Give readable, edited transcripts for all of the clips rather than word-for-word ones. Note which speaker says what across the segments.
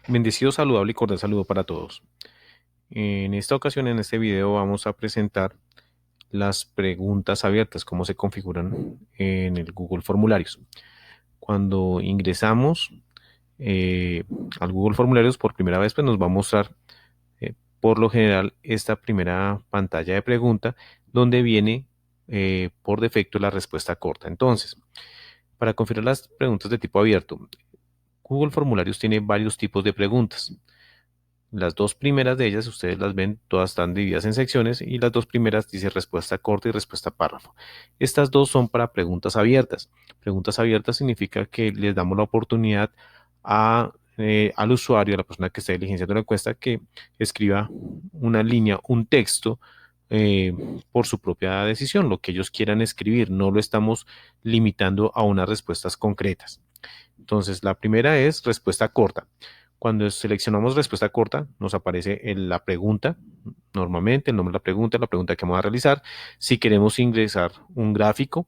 Speaker 1: Bendecido, saludable y cordial saludo para todos. En esta ocasión, en este video, vamos a presentar las preguntas abiertas, cómo se configuran en el Google Formularios. Cuando ingresamos eh, al Google Formularios por primera vez, pues nos va a mostrar por lo general esta primera pantalla de pregunta donde viene por defecto la respuesta corta. Entonces, para configurar las preguntas de tipo abierto, Google Formularios tiene varios tipos de preguntas. Las dos primeras de ellas, ustedes las ven, todas están divididas en secciones y las dos primeras dice respuesta corta y respuesta párrafo. Estas dos son para preguntas abiertas. Preguntas abiertas significa que les damos la oportunidad al usuario, a la persona que está diligenciando la encuesta, que escriba una línea, un texto eh, por su propia decisión, lo que ellos quieran escribir. No lo estamos limitando a unas respuestas concretas. Entonces, la primera es respuesta corta. Cuando seleccionamos respuesta corta, nos aparece la pregunta, normalmente el nombre de la pregunta que vamos a realizar. Si queremos ingresar un gráfico,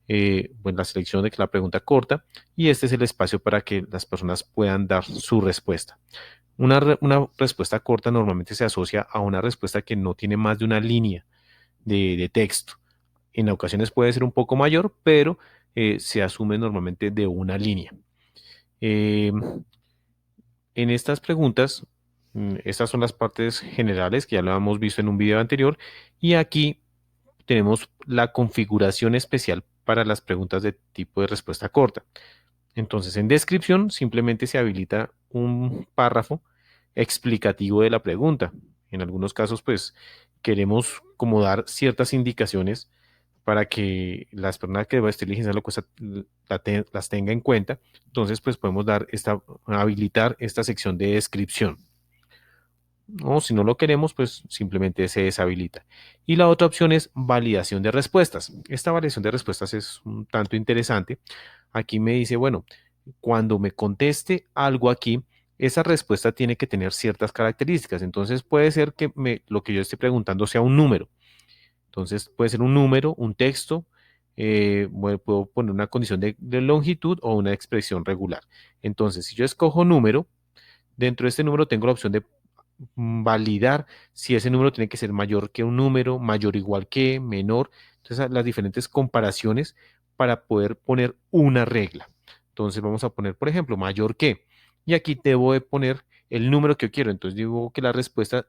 Speaker 1: pues la selección de que la pregunta corta, y este es el espacio para que las personas puedan dar su respuesta. Una respuesta corta normalmente se asocia a una respuesta que no tiene más de una línea de texto. En ocasiones puede ser un poco mayor, pero se asume normalmente de una línea. Eh, en estas preguntas, estas son las partes generales que ya lo hemos visto en un video anterior, y aquí tenemos la configuración especial para las preguntas de tipo de respuesta corta. Entonces, en descripción simplemente se habilita un párrafo explicativo de la pregunta. En algunos casos, pues queremos como dar ciertas indicaciones para que las personas que estén diligenciando la encuesta las tenga en cuenta. Entonces, pues podemos habilitar esta sección de descripción. O si no lo queremos, pues simplemente se deshabilita. Y la otra opción es validación de respuestas. Esta validación de respuestas es un tanto interesante. Aquí me dice, bueno, cuando me conteste algo aquí, esa respuesta tiene que tener ciertas características. Entonces puede ser que lo que yo esté preguntando sea un número. Entonces puede ser un número, un texto, bueno, puedo poner una condición de longitud o una expresión regular. Entonces, si yo escojo número, dentro de este número tengo la opción de validar si ese número tiene que ser mayor que un número, mayor o igual que, menor. Entonces, las diferentes comparaciones para poder poner una regla. Entonces, vamos a poner, por ejemplo, mayor que. Y aquí debo de poner el número que yo quiero. Entonces, digo que la respuesta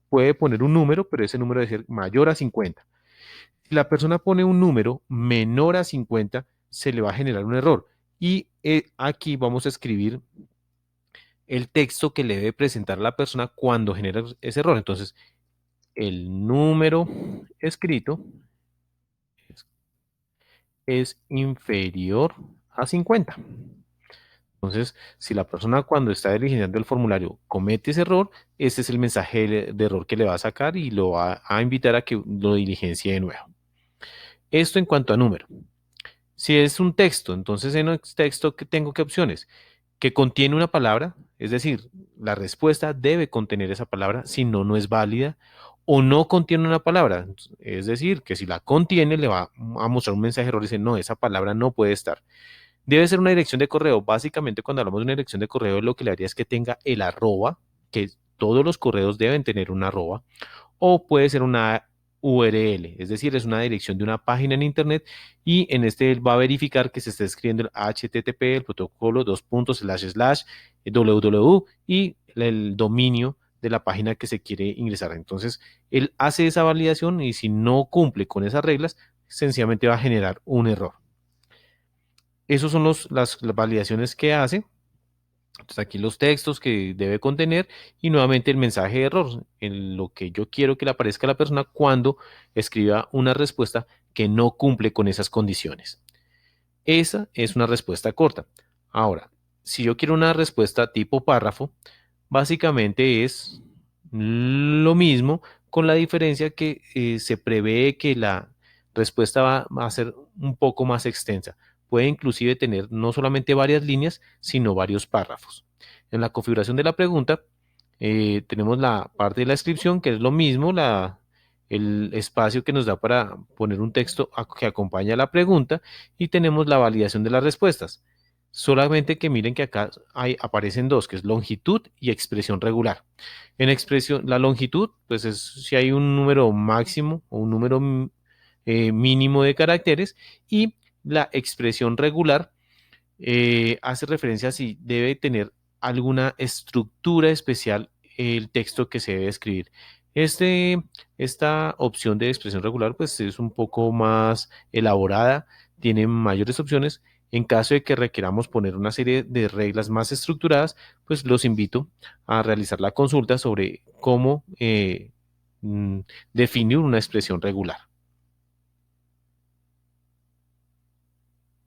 Speaker 1: puede poner un número, pero ese número debe ser mayor a 50. Si la persona pone un número menor a 50, se le va a generar un error. Y aquí vamos a escribir el texto que le debe presentar a la persona cuando genera ese error. Entonces, el número escrito es inferior a 50. Entonces, si la persona cuando está diligenciando el formulario comete ese error, este es el mensaje de error que le va a sacar y lo va a invitar a que lo diligencie de nuevo. Esto en cuanto a número. Si es un texto, entonces en el texto, ¿qué tengo? ¿Qué opciones? Que contiene una palabra, es decir, la respuesta debe contener esa palabra, si no, no es válida, o no contiene una palabra, es decir, que si la contiene le va a mostrar un mensaje error y dice, no, esa palabra no puede estar. Debe ser una dirección de correo. Básicamente, cuando hablamos de una dirección de correo, lo que le haría es que tenga el arroba, que todos los correos deben tener un arroba, o puede ser una URL, es decir, es una dirección de una página en internet, y en este él va a verificar que se está escribiendo el HTTP, el protocolo, dos puntos, slash, slash, www, y el dominio de la página que se quiere ingresar. Entonces, él hace esa validación y si no cumple con esas reglas, sencillamente va a generar un error. Esos son las validaciones que hace. Entonces aquí los textos que debe contener y nuevamente el mensaje de error, en lo que yo quiero que le aparezca a la persona cuando escriba una respuesta que no cumple con esas condiciones. Esa es una respuesta corta. Ahora, si yo quiero una respuesta tipo párrafo, básicamente es lo mismo, con la diferencia que se prevé que la respuesta va a ser un poco más extensa. Puede inclusive tener no solamente varias líneas, sino varios párrafos. En la configuración de la pregunta, tenemos la parte de la descripción, que es lo mismo, el espacio que nos da para poner un texto que acompaña a la pregunta, y tenemos la validación de las respuestas. Solamente que miren que acá aparecen dos, que es longitud y expresión regular. En expresión, la longitud, pues es si hay un número máximo o un número mínimo de caracteres, y la expresión regular hace referencia a si debe tener alguna estructura especial el texto que se debe escribir. Esta opción de expresión regular pues es un poco más elaborada, tiene mayores opciones. En caso de que requeramos poner una serie de reglas más estructuradas, pues los invito a realizar la consulta sobre cómo mm, definir una expresión regular.